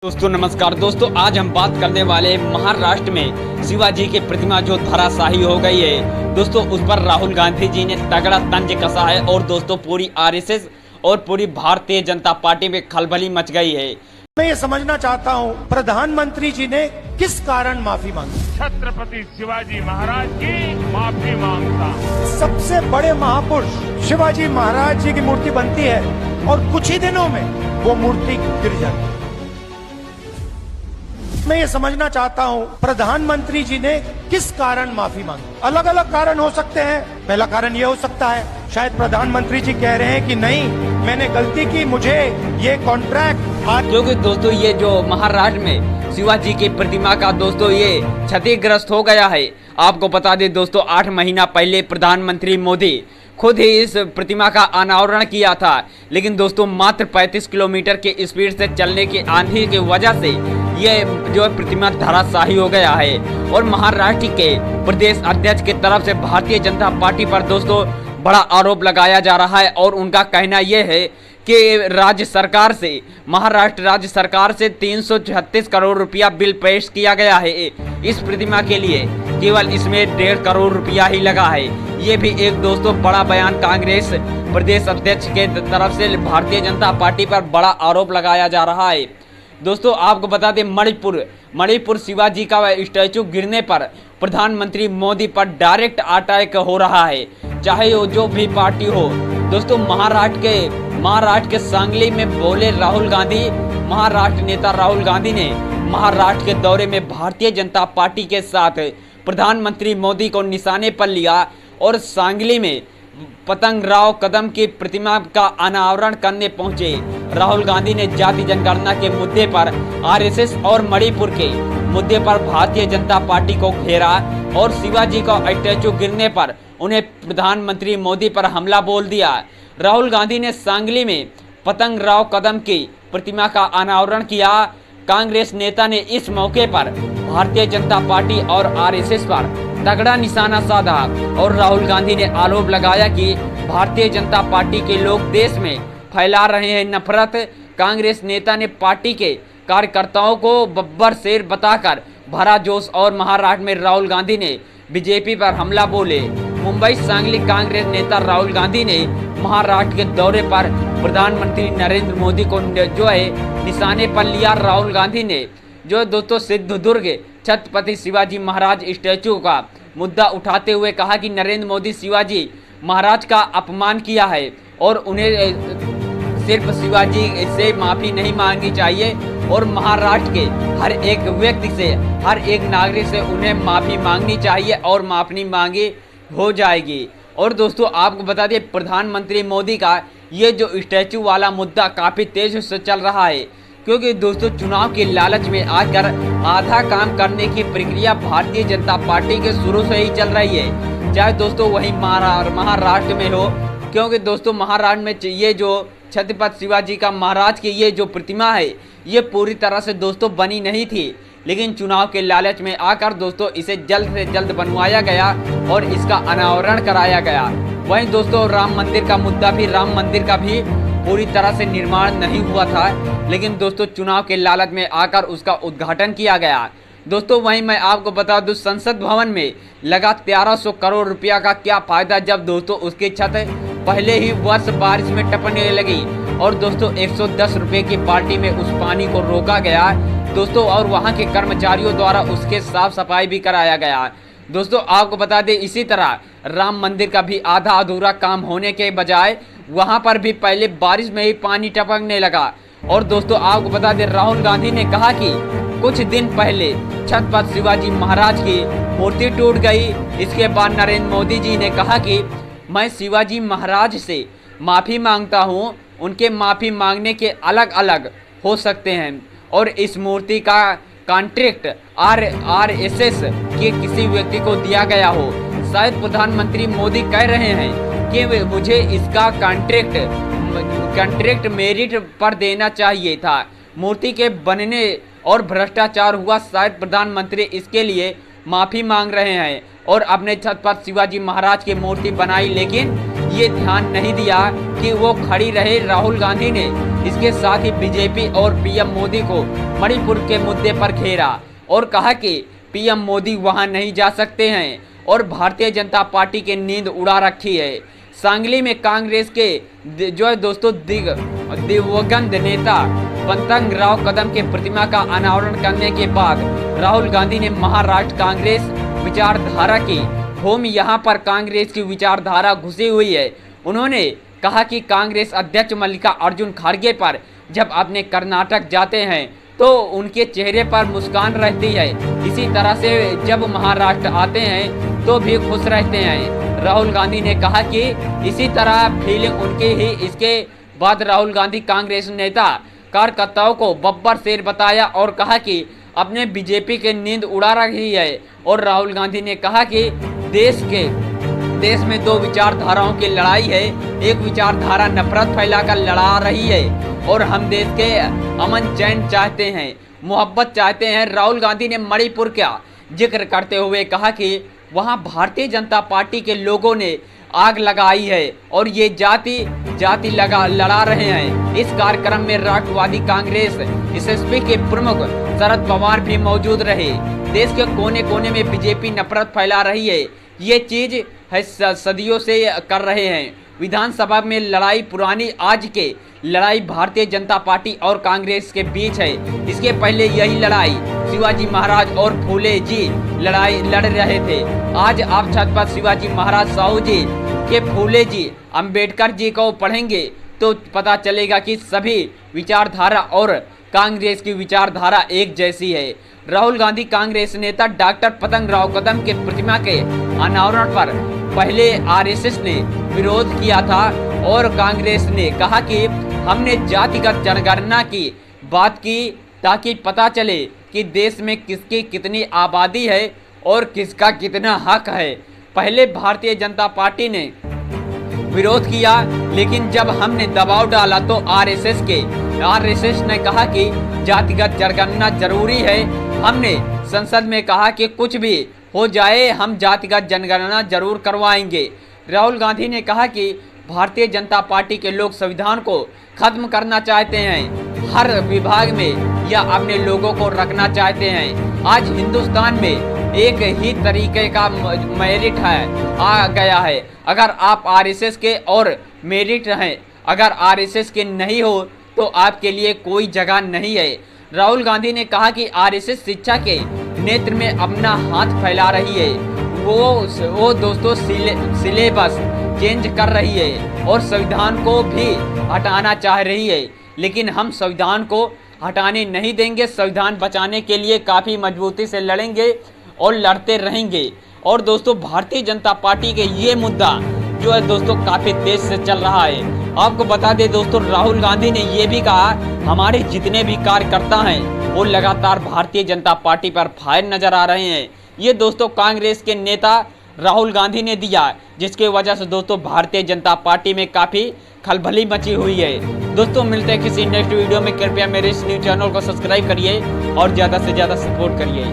दोस्तों नमस्कार दोस्तों, आज हम बात करने वाले हैं महाराष्ट्र में शिवाजी की प्रतिमा जो धराशायी हो गई है। दोस्तों उस पर राहुल गांधी जी ने तगड़ा तंज कसा है और दोस्तों पूरी आरएसएस और पूरी भारतीय जनता पार्टी में खलबली मच गई है। मैं ये समझना चाहता हूँ प्रधानमंत्री जी ने किस कारण माफी मांगी। छत्रपति शिवाजी महाराज की माफी मांगता। सबसे बड़े महापुरुष शिवाजी महाराज जी की मूर्ति बनती है और कुछ ही दिनों में वो मूर्ति गिर जाती है। मैं ये समझना चाहता हूँ प्रधानमंत्री जी ने किस कारण माफी मांगी। अलग अलग कारण हो सकते हैं। पहला कारण ये हो सकता है शायद प्रधानमंत्री जी कह रहे हैं कि नहीं, मैंने गलती की, मुझे ये कॉन्ट्रैक्ट आज। क्योंकि दोस्तों ये जो महाराष्ट्र में शिवाजी की प्रतिमा का दोस्तों ये क्षतिग्रस्त हो गया है। आपको बता दें दोस्तों, 8 महीना पहले प्रधानमंत्री मोदी खुद ही इस प्रतिमा का अनावरण किया था, लेकिन दोस्तों मात्र 35 किलोमीटर के स्पीड से चलने की आंधी की वजह से ये जो प्रतिमा धराशायी हो गया है। और महाराष्ट्र के प्रदेश अध्यक्ष की तरफ से भारतीय जनता पार्टी पर दोस्तों बड़ा आरोप लगाया जा रहा है और उनका कहना यह है कि राज्य सरकार से, महाराष्ट्र राज्य सरकार से 336 करोड़ रुपया बिल पेश किया गया है इस प्रतिमा के लिए, केवल इसमें 1.5 करोड़ रुपया ही लगा है। ये भी एक दोस्तों बड़ा बयान कांग्रेस प्रदेश अध्यक्ष के तरफ से भारतीय जनता पार्टी पर बड़ा आरोप लगाया जा रहा है। दोस्तों आपको बता दें, मणिपुर शिवाजी का स्टैचू गिरने पर प्रधानमंत्री मोदी पर डायरेक्ट अटैक हो रहा है, चाहे वो जो भी पार्टी हो। दोस्तों महाराष्ट्र के सांगली में बोले राहुल गांधी, महाराष्ट्र नेता राहुल गांधी ने महाराष्ट्र के दौरे में भारतीय जनता पार्टी के साथ प्रधानमंत्री मोदी को निशाने पर लिया और सांगली में पतंगराव कदम की प्रतिमा का अनावरण करने पहुंचे। राहुल गांधी ने जाति जनगणना के मुद्दे पर आरएसएस और मणिपुर के मुद्दे पर भारतीय जनता पार्टी को घेरा और शिवाजी का स्टैचू गिरने पर उन्हें प्रधानमंत्री मोदी पर हमला बोल दिया। राहुल गांधी ने सांगली में पतंगराव कदम की प्रतिमा का अनावरण किया। कांग्रेस नेता ने इस मौके पर भारतीय जनता पार्टी और आरएसएस पर तगड़ा निशाना साधा और राहुल गांधी ने आरोप लगाया कि भारतीय जनता पार्टी के लोग देश में फैला रहे हैं नफरत। कांग्रेस नेता ने पार्टी के कार्यकर्ताओं को बब्बर शेर बताकर भरा जोश और महाराष्ट्र में राहुल गांधी ने बीजेपी पर हमला बोले। मुंबई सांगली कांग्रेस नेता राहुल गांधी ने महाराष्ट्र के दौरे पर प्रधानमंत्री नरेंद्र मोदी को जो है निशाने पर लिया। राहुल गांधी ने जो दोस्तों सिद्धदुर्ग छत्रपति शिवाजी महाराज स्टैचू का मुद्दा उठाते हुए कहा कि नरेंद्र मोदी शिवाजी महाराज का अपमान किया है और उन्हें सिर्फ शिवाजी से माफ़ी नहीं मांगनी चाहिए और महाराष्ट्र के हर एक व्यक्ति से, हर एक नागरिक से उन्हें माफ़ी मांगनी चाहिए और माफ़ी मांगी हो जाएगी। और दोस्तों आपको बता दें, प्रधानमंत्री मोदी का ये जो स्टैचू वाला मुद्दा काफ़ी तेज़ से चल रहा है, क्योंकि दोस्तों चुनाव के लालच में आकर आधा काम करने की प्रक्रिया भारतीय जनता पार्टी के शुरू से ही चल रही है, चाहे दोस्तों वही महाराष्ट्र में हो। क्योंकि दोस्तों महाराष्ट्र में ये जो छत्रपति शिवाजी का महाराज की ये जो प्रतिमा है, ये पूरी तरह से दोस्तों बनी नहीं थी, लेकिन चुनाव के लालच में आकर दोस्तों इसे जल्द से जल्द बनवाया गया और इसका अनावरण कराया गया। वहीं दोस्तों राम मंदिर का भी पूरी तरह से निर्माण नहीं हुआ था, लेकिन दोस्तों चुनाव के लालच में आकर उसका उद्घाटन किया गया। दोस्तों वहीं मैं आपको बता दूं, संसद भवन में लगा 1300 करोड़ रुपया का क्या फायदा जब दोस्तों उसकी छत पहले ही वर्ष बारिश में टपकने लगी और दोस्तों 110 रुपये की बाल्टी में उस पानी को रोका गया दोस्तों और वहां के कर्मचारियों द्वारा उसके साफ सफाई भी कराया गया। दोस्तों आपको बता दें, इसी तरह राम मंदिर का भी आधा अधूरा काम होने के बजाय वहां पर भी पहले बारिश में ही पानी टपकने लगा। और दोस्तों आपको बता दें, राहुल गांधी ने कहा कि कुछ दिन पहले छत्रपति शिवाजी महाराज की मूर्ति टूट गई। इसके बाद नरेंद्र मोदी जी ने कहा कि मैं शिवाजी महाराज से माफ़ी मांगता हूं, उनके माफ़ी मांगने के अलग अलग हो सकते हैं और इस मूर्ति का कॉन्ट्रैक्ट आरएसएस के किसी व्यक्ति को दिया गया हो। शायद प्रधानमंत्री मोदी कह रहे हैं कि मुझे इसका कॉन्ट्रैक्ट मेरिट पर देना चाहिए था। मूर्ति के बनने और भ्रष्टाचार हुआ, शायद प्रधानमंत्री इसके लिए माफ़ी मांग रहे हैं और अपने छत्रपति शिवाजी महाराज की मूर्ति बनाई, लेकिन ये ध्यान नहीं दिया कि वो खड़ी रहे। राहुल गांधी ने इसके साथ ही बीजेपी और पीएम मोदी को मणिपुर के मुद्दे पर घेरा और कहा कि पीएम मोदी वहां नहीं जा सकते हैं और भारतीय जनता पार्टी की नींद उड़ा रखी है। सांगली में कांग्रेस के जो है दोस्तों दिवंगत नेता पंतंग राव कदम के प्रतिमा का अनावरण करने के बाद राहुल गांधी ने महाराष्ट्र कांग्रेस विचारधारा की होम यहाँ पर कांग्रेस की विचारधारा घुसी हुई है। उन्होंने कहा कि कांग्रेस अध्यक्ष मल्लिकार्जुन खड़गे पर जब अपने कर्नाटक जाते हैं तो उनके चेहरे पर मुस्कान रहती है, इसी तरह से जब महाराष्ट्र आते हैं तो भी खुश रहते हैं। राहुल गांधी ने कहा कि इसी तरह फीलिंग उनकी ही। इसके बाद राहुल गांधी कांग्रेस नेता कार्यकर्ताओं को बब्बर शेर बताया और कहा कि अपने बीजेपी की नींद उड़ा रही है। और राहुल गांधी ने कहा कि देश में दो विचारधाराओं की लड़ाई है। एक विचारधारा नफरत फैलाकर लड़ा रही है और हम देश के अमन चैन चाहते हैं, मोहब्बत चाहते हैं। राहुल गांधी ने मणिपुर का जिक्र करते हुए कहा कि वहां भारतीय जनता पार्टी के लोगों ने आग लगाई है और ये जाति लड़ा रहे हैं। इस कार्यक्रम में राष्ट्रवादी कांग्रेस एसएसपी के प्रमुख शरद पवार भी मौजूद रहे। देश के कोने कोने में बीजेपी नफरत फैला रही है, ये चीज है सदियों से कर रहे हैं। विधानसभा में लड़ाई पुरानी, आज के लड़ाई भारतीय जनता पार्टी और कांग्रेस के बीच है। इसके पहले यही लड़ाई शिवाजी महाराज और फूले जी लड़ रहे थे। आज आप छत्रपति शिवाजी महाराज, साहू जी के फूले जी, अंबेडकर जी को पढ़ेंगे तो पता चलेगा कि सभी विचारधारा और कांग्रेस की विचारधारा एक जैसी है। राहुल गांधी कांग्रेस नेता डॉक्टर पंतंग राव कदम के प्रतिमा के अनावरण पर पहले आरएसएस ने विरोध किया था और कांग्रेस ने कहा कि हमने जातिगत जनगणना की बात की ताकि पता चले कि देश में किसकी कितनी आबादी है और किसका कितना हक है। पहले भारतीय जनता पार्टी ने विरोध किया, लेकिन जब हमने दबाव डाला तो आरएसएस ने कहा कि जातिगत जनगणना जरूरी है। हमने संसद में कहा कि कुछ भी हो जाए हम जातिगत जनगणना जरूर करवाएंगे। राहुल गांधी ने कहा कि भारतीय जनता पार्टी के लोग संविधान को खत्म करना चाहते हैं, हर विभाग में या अपने लोगों को रखना चाहते हैं। आज हिंदुस्तान में एक ही तरीके का मेरिट आ गया है। अगर आप आरएसएस के और मेरिट हैं, अगर आरएसएस के नहीं हो तो आपके लिए कोई जगह नहीं है। राहुल गांधी ने कहा कि आरएसएस शिक्षा के नेत्र में अपना हाथ फैला रही है। वो दोस्तों सिलेबस चेंज कर रही है और संविधान को भी हटाना चाह रही है, लेकिन हम संविधान को हटाने नहीं देंगे। संविधान बचाने के लिए काफ़ी मजबूती से लड़ेंगे और लड़ते रहेंगे। और दोस्तों भारतीय जनता पार्टी के ये मुद्दा जो है दोस्तों काफ़ी तेज से चल रहा है। आपको बता दें दोस्तों, राहुल गांधी ने ये भी कहा हमारे जितने भी कार्यकर्ता हैं वो लगातार भारतीय जनता पार्टी पर फायर नजर आ रहे हैं। ये दोस्तों कांग्रेस के नेता राहुल गांधी ने दिया, जिसके वजह से दोस्तों भारतीय जनता पार्टी में काफ़ी खलबली मची हुई है। दोस्तों मिलते हैं किसी नेक्स्ट वीडियो में। कृपया मेरे इस न्यूज़ चैनल को सब्सक्राइब करिए और ज़्यादा से ज़्यादा सपोर्ट करिए।